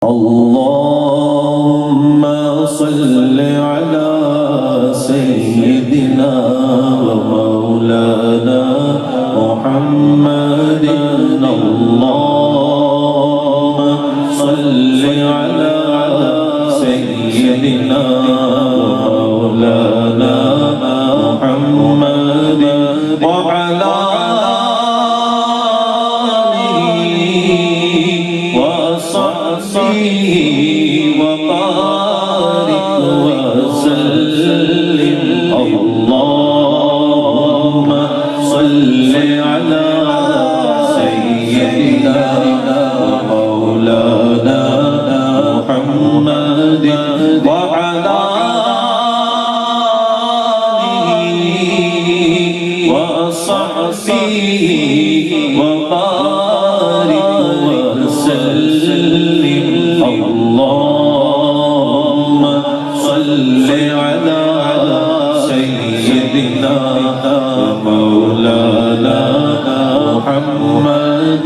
اللهم صل على سيدنا ومولانا محمد اللهم صل على سيدنا ومولانا محمد وعلى وبارك وسلم اللهم صل على سيدنا مولانا محمد وعلى آله وصحبه وبارك وسلم اللهم صل على سيدنا مولانا محمد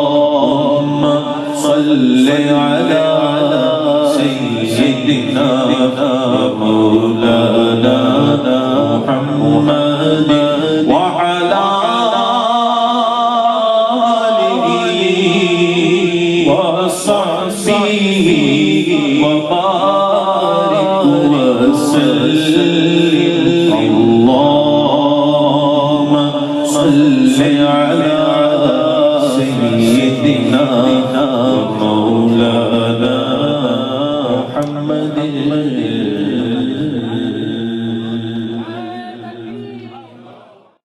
اللهم صل على سيدنا مولانا محمد وعلى آله وصحبه وبارك وسلم اللهم صل على سيدنا مولانا محمد